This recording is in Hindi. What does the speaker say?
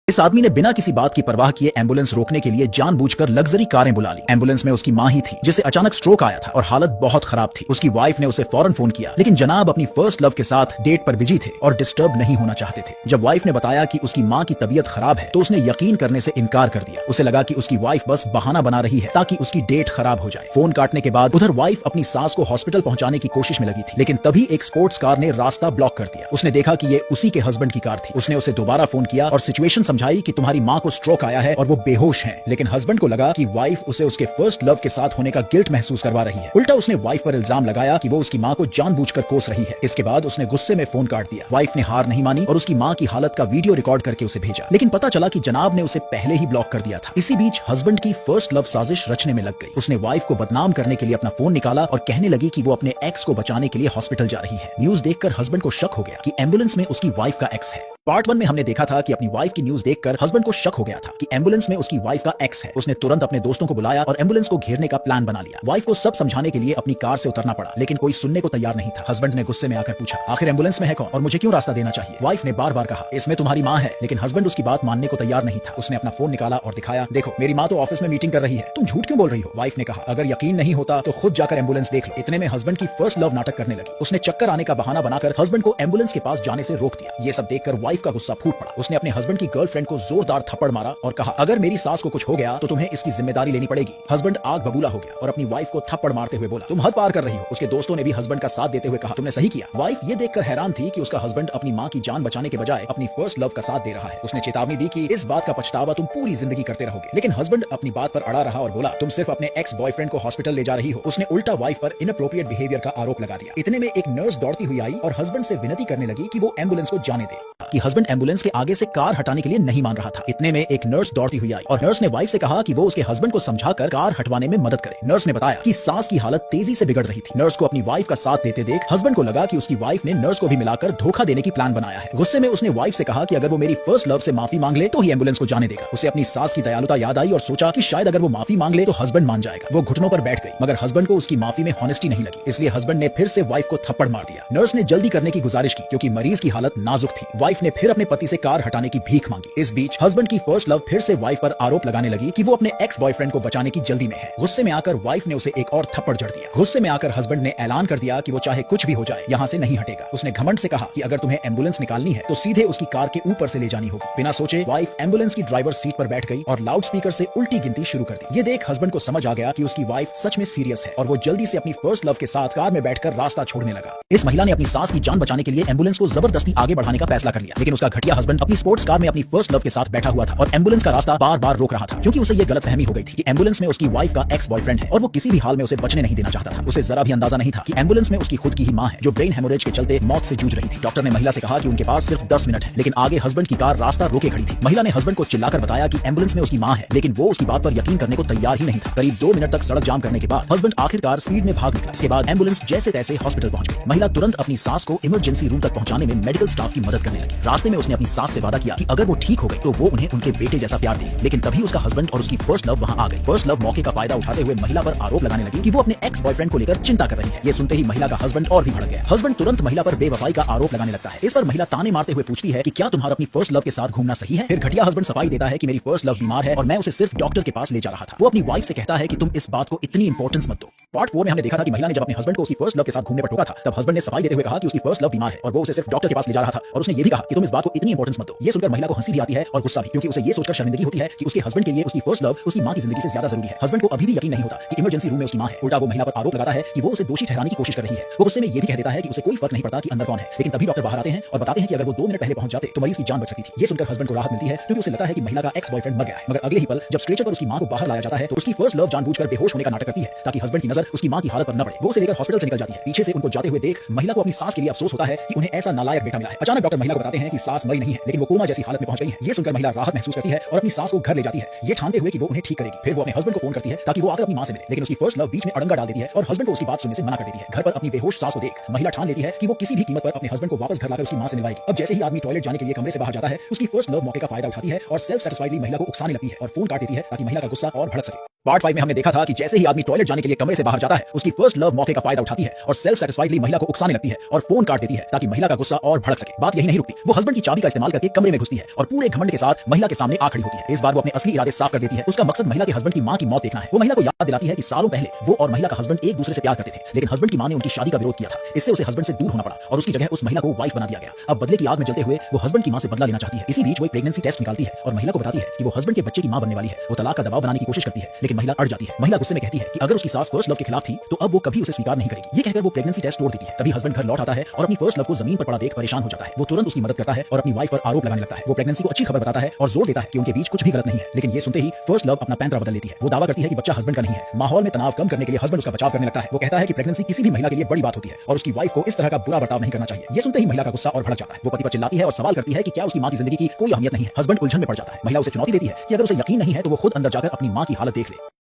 इस आदमी ने बिना किसी बात की परवाह किए एम्बुलेंस रोकने के लिए जानबूझकर लग्जरी कारें बुला ली। एम्बुलेंस में उसकी मां ही थी जिसे अचानक स्ट्रोक आया था और हालत बहुत खराब थी। उसकी वाइफ ने उसे फौरन फोन किया, लेकिन जनाब अपनी फर्स्ट लव के साथ डेट पर बिजी थे और डिस्टर्ब नहीं होना चाहते थे। जब वाइफ ने बताया कि उसकी मां की तबीयत खराब है तो उसने यकीन करने से इनकार कर दिया। उसे लगा कि उसकी वाइफ बस बहाना बना रही है ताकि उसकी डेट खराब हो जाए। फोन काटने के बाद उधर वाइफ अपनी सास को हॉस्पिटल पहुंचाने की कोशिश में लगी थी, लेकिन तभी एक स्पोर्ट्स कार ने रास्ता ब्लॉक कर दिया। उसने देखा कि ये उसी के हस्बैंड की कार थी। उसने उसे दोबारा फोन किया और सिचुएशन समझाई कि तुम्हारी मां को स्ट्रोक आया है और वो बेहोश हैं। लेकिन हस्बैंड को लगा कि वाइफ उसे उसके फर्स्ट लव के साथ होने का गिल्ट महसूस करवा रही है। उल्टा उसने वाइफ पर इल्जाम लगाया कि वो उसकी मां को जानबूझकर कोस रही है। इसके बाद उसने गुस्से में फोन काट दिया। वाइफ ने हार नहीं मानी और उसकी मां की हालत का वीडियो रिकॉर्ड करके उसे भेजा, लेकिन पता चला कि जनाब ने उसे पहले ही ब्लॉक कर दिया था। इसी बीच हस्बैंड की फर्स्ट लव साजिश रचने में लग गई। उसने वाइफ को बदनाम करने के लिए अपना फोन निकाला और कहने लगी कि वो अपने एक्स को बचाने के लिए हॉस्पिटल जा रही है। न्यूज देखकर हस्बैंड को शक हो गया कि एम्बुलेंस में उसकी वाइफ का एक्स है। पार्ट 1 में हमने देखा था कि अपनी वाइफ की न्यूज देखकर हस्बैंड को शक हो गया था कि एम्बुलेंस में उसकी वाइफ का एक्स है। उसने तुरंत अपने दोस्तों को बुलाया और एम्बुलेंस को घेरने का प्लान बना लिया। वाइफ को सब समझाने के लिए अपनी कार से उतरना पड़ा, लेकिन कोई सुनने को तैयार नहीं था। हस्बैंड ने गुस्से में आकर पूछा, आखिर एम्बुलेंस में है कौन और मुझे क्यों रास्ता देना चाहिए? वाइफ ने बार बार कहा, इसमें तुम्हारी मां है। लेकिन हस्बैंड उसकी बात मानने को तैयार नहीं था। उसने अपना फोन निकाला और दिखाया, देखो मेरी मां तो ऑफिस में मीटिंग कर रही है, तुम झूठ क्यों बोल रही हो? वाइफ ने कहा, अगर यकीन नहीं होता तो खुद जाकर एम्बुलेंस देख लो। इतने में हस्बैंड की फर्स्ट लव नाटक करने लगी। उसने चक्कर आने का बहाना बनाकर हस्बैंड को एम्बुलेंस के पास जाने से रोक दिया। ये सब देखकर वाइफ का गुस्सा फूट पड़ा। उसने अपने हस्बैंड की गर्लफ्रेंड को जोरदार थप्पड़ मारा और कहा, अगर मेरी सास को कुछ हो गया तो तुम्हें इसकी जिम्मेदारी लेनी पड़ेगी। हस्बैंड आग बबूला हो गया और अपनी वाइफ को थप्पड़ मारते हुए बोला, तुम हद पार कर रही हो। उसके दोस्तों ने भी हस्बैंड का साथ देते हुए कहा, तुमने सही किया। वाइफ ये देखकर हैरान थी कि उसका हस्बैंड अपनी मां की जान बचाने के बजाय अपनी फर्स्ट लव का साथ दे रहा है। उसने चेतावनी दी कि इस बात का पछतावा तुम पूरी जिंदगी करते रहोगे। लेकिन हस्बैंड अपनी बात पर अड़ा रहा और बोला, तुम सिर्फ अपने एक्स बॉयफ्रेंड को हॉस्पिटल ले जा रही हो। उसने उल्टा वाइफ पर इनअप्रोप्रिएट बिहेवियर का आरोप लगा दिया। इतने में एक नर्स दौड़ती हुई आई और हस्बैंड से विनती करने लगी कि वो एम्बुलेंस को जाने दे, कि हस्बैंड एम्बुलेंस के आगे से कार हटाने के लिए नहीं मान रहा था। इतने में एक नर्स दौड़ती हुई आई और नर्स ने वाइफ से कहा कि वो उसके हस्बैंड को समझाकर कार हटवाने में मदद करे। नर्स ने बताया कि सास की हालत तेजी से बिगड़ रही थी। नर्स को अपनी वाइफ का साथ देते देख हस्बैंड को लगा कि उसकी वाइफ ने नर्स को भी मिलाकर धोखा देने की प्लान बनाया है। गुस्से में उसने वाइफ से कहा कि अगर वो मेरी फर्स्ट लव से माफी मांग ले तो ही एम्बुलेंस को जाने देगा। उसे अपनी सास की दयालुता याद आई और सोचा कि शायद अगर वो माफी मांग ले तो हस्बैंड मान जाएगा। वो घुटनों पर बैठ गई, मगर हस्बैंड को उसकी माफी में हॉनेस्टी नहीं लगी, इसलिए हस्बैंड ने फिर से वाइफ को थप्पड़ मार दिया। नर्स ने जल्दी करने की गुजारिश की क्योंकि मरीज की हालत नाजुक थी। वाइफ ने फिर अपने पति से कार हटाने की भीख मांगी। इस बीच हस्बैंड की फर्स्ट लव फिर से वाइफ पर आरोप लगाने लगी कि वो अपने एक्स बॉयफ्रेंड को बचाने की जल्दी में है। गुस्से में आकर वाइफ ने उसे एक और थप्पड़ जड़ दिया। गुस्से में आकर हस्बैंड ने ऐलान कर दिया कि वो चाहे कुछ भी हो जाए यहाँ से नहीं हटेगा। उसने घमंड से कहा कि अगर तुम्हें एम्बुलेंस निकालनी है तो सीधे उसकी कार के ऊपर से ले जानी होगी। बिना सोचे वाइफ एम्बुलेंस की ड्राइवर सीट पर बैठ गई और लाउड स्पीकर से उल्टी गिनती शुरू कर दी। ये देख हस्बैंड को समझ आ गया कि उसकी वाइफ सच में सीरियस है और वो जल्दी से अपनी फर्स्ट लव के साथ कार में बैठकर रास्ता छोड़ने लगा। इस महिला ने अपनी सास की जान बचाने के लिए एम्बुलेंस को जबरदस्ती आगे बढ़ाने का फैसला कर लिया, लेकिन उसका घटिया हस्बैंड अपनी स्पोर्ट्स कार में अपनी फर्स्ट लव के साथ बैठा हुआ था और एम्बुलेंस का रास्ता बार बार रोक रहा था क्योंकि उसे ये गलतफहमी हो गई थी कि एम्बुलेंस में उसकी वाइफ का एक्स बॉयफ्रेंड है और वो किसी भी हाल में उसे बचने नहीं देना चाहता था। उसे जरा भी अंदाजा नहीं था कि एम्बुलेंस में उसकी खुद की ही मां है जो ब्रेन हेमोरेज के चलते मौत से जूझ रही थी। डॉक्टर ने महिला से कहा कि उनके पास सिर्फ 10 मिनट है, लेकिन आगे हस्बैंड की कार रास्ता रोके खड़ी थी। महिला ने हस्बैंड को चिल्लाकर बताया कि एम्बुलेंस में उसकी मां है, लेकिन वो उसकी बात पर यकीन करने को तैयार ही नहीं था। करीब 2 मिनट तक सड़क जाम करने के बाद हस्बैंड आखिरकार स्पीड में भाग निकला। इसके बाद एम्बुलेंस जैसे तैसे हॉस्पिटल पहुंच गई। महिला तुरंत अपनी सास को इमरजेंसी रूम तक पहुंचाने में मेडिकल स्टाफ की मदद करने लगी। रास्ते में उसने अपनी सास से वादा किया कि अगर वो ठीक हो गई तो वो उन्हें उनके बेटे जैसा प्यार देगी। लेकिन तभी उसका हस्बैंड और उसकी फर्स्ट लव वहां आ गई। फर्स्ट लव मौके का फायदा उठाते हुए महिला पर आरोप लगाने लगी कि वो अपने एक्स बॉयफ्रेंड को लेकर चिंता कर रही है। ये सुनते ही महिला का हस्बैंड और भी भड़क गया। हस्बैंड तुरंत महिला पर बेवफाई का आरोप लगाने लगता है। इस पर महिला ताने मारते हुए पूछती है कि क्या तुम्हारा अपनी फर्स्ट लव के साथ घूमना सही है? फिर घटिया हस्बैंड सफाई देता है कि मेरी फर्स्ट लव बीमार है और मैं उसे सिर्फ डॉक्टर के पास ले जा रहा था। वो अपनी वाइफ से कहता है कि तुम इस बात को इतनी इंपॉर्टेंस मत दो। पार्ट 4 में हमने देखा था कि महिला ने जब अपने हस्बैंड को उसकी फर्स्ट लव के साथ घूमने पर टोका था, तब हस्बैंड ने सफाई देते हुए कहा कि उसकी फर्स्ट लव बीमार है और वो उसे सिर्फ डॉक्टर के पास ले जा रहा था और उसने ये भी कहा कि तुम इस बात को इतनी इंपॉर्टेंस मत दो। ये सुनकर महिला को हंसी भी आती है और गुस्सा भी, क्योंकि उसे ये सोचकर शर्मिंदगी होती है कि उसके हस्बैंड के लिए उसकी फर्स्ट लव उसकी मां की जिंदगी से ज्यादा जरूरी है। हस्बैंड को अभी भी यकीन नहीं होता कि इमरजेंसी रूम में उसकी मां है। उल्टा वो महिला पर आरोप लगाता है कि वो उसे दोषी ठहराने की कोशिश कर रही है। वो गुस्से में ये भी कह देता है कि उसे कोई फर्क नहीं पड़ता कि अंदर कौन है। लेकिन तभी डॉक्टर बाहर आते हैं और बताते हैं कि अगर वो 2 मिनट पहले पहुंच जाते तो मरीज की जान बच सकती थी। ये सुनकर हस्बैंड को राहत मिलती है क्योंकि उसे लगता है कि महिला का एक्स बॉयफ्रेंड मर गया है। मगर अगले ही पल जब स्ट्रेचर पर उसकी मां को बाहर लाया जाता है तो उसकी फर्स्ट लव जानबूझकर बेहोश होने का नाटक करती है ताकि हस्बैंड की नजर उसकी मां की हालत पर न पड़े। वो उसे लेकर हॉस्पिटल से निकल जाती है। पीछे से उनको जाते हुए देख महिला को अपनी सास के लिए अफसोस होता है कि उन्हें ऐसा नालायक बेटा मिला है। अचानक डॉक्टर महिला को बताते हैं कि सास मरी नहीं है, लेकिन वो कोमा जैसी हालत में पहुंच गई है। ये सुनकर महिला राहत महसूस करती है और अपनी सास को घर ले जाती है, ये ठानते हुए कि वो उन्हें ठीक करेगी। फिर वो अपने हस्बैंड को फोन करती है ताकि वो आकर अपनी मां से मिले, लेकिन उसकी फर्स्ट लव बीच में अड़ंगा डाल देती है और हस्बैंड को उसकी बात सुनने से मना कर देती है। घर पर अपनी बेहोश सास को देख महिला ठान लेती है कि वो किसी भी कीमत पर अपने हस्बैंड को वापस घर लाकर उसकी मां से मिलवाएगी। अब जैसे ही आदमी टॉयलेट जाने के लिए कमरे से बाहर जाता है, उसकी फर्स्ट लव मौके का फायदा उठाती है और सेल्फ सैटिस्फाइडली महिला को उकसाने लगती है और फोन काट देती है ताकि महिला का गुस्सा और भड़क सके। पार्ट 5 में हमने देखा था कि जैसे ही आदमी टॉयलेट जाने के लिए कमरे से बाहर जाता है, उसकी फर्स्ट लव मौके का फायदा उठाती है और सेल्फ सेटिस्फाइडली महिला को उकसाने लगती है और फोन काट देती है ताकि महिला का गुस्सा और भड़क सके। बात यही नहीं रुकती, वो हस्बैंड की चाबी का इस्तेमाल करके कमरे में घुसती है और पूरे घमंड के साथ महिला के सामने आ खड़ी होती है। इस बार वो अपने असली इरादे साफ कर देती है। उसका मकसद महिला के हस्बैंड की मां की मौत देखना है। वो महिला को याद दिलाती है कि सालों पहले वो और महिला का हस्बैंड एक दूसरे से प्यार करते थे, लेकिन हस्बैंड की मां ने उनकी शादी का विरोध किया था। इससे उसे हस्बैंड से दूर होना पड़ा और उसकी जगह उस महिला को वाइफ बना दिया गया। अब बदले की आग में जलते हुए वो हस्बैंड की मां से बदला लेना चाहती है। इसी बीच वो एक प्रेगनेंसी टेस्ट निकालती है और महिला को बताती है कि वो हस्बैंड के बच्चे की मां बनने वाली है। वो तलाक का दबाव बनाने की कोशिश करती है, लेकिन महिला अड़ जाती है। महिला गुस्से में कहती है कि अगर उसकी सास फर्स्ट लव के खिलाफ थी तो अब वो कभी उसे स्वीकार नहीं करेगी। ये कहकर वो प्रेगनेंसी टेस्ट तोड़ देती है। तभी हस्बैंड घर लौट आता है और अपनी फर्स्ट लव को जमीन पर पड़ा देख परेशान हो जाता है। वो तुरंत उसकी मदद करता है और अपनी वाइफ पर आरोप लगाने लगता है। वो प्रेगनेंसी को अच्छी खबर बताता है और जोर देता है कि उनके बीच कुछ भी गलत नहीं है। लेकिन ये सुनते ही फर्स्ट लव अपना पैंतरा बदल लेती है। वो दावा करती है कि बच्चा हस्बैंड का नहीं है। माहौल में तनाव कम करने के लिए हस्बैंड उसका बचाव करने लगता है। वो कहता है कि प्रेगनेंसी किसी भी महिला के लिए बड़ी बात होती है और उसकी वाइफ को इस तरह का बुरा बर्ताव नहीं करना चाहिए। ये सुनते ही महिला का गुस्सा और भड़क जाता है। वो पति पर चिल्लाती है और सवाल करती है कि क्या उसकी मां की जिंदगी की कोई अहमियत नहीं है। हस्बैंड उलझन में पड़ जाता है। महिला उसे चुनौती देती है कि अगर उसे यकीन नहीं है तो वो खुद अंदर जाकर अपनी मां की हालत देख ले।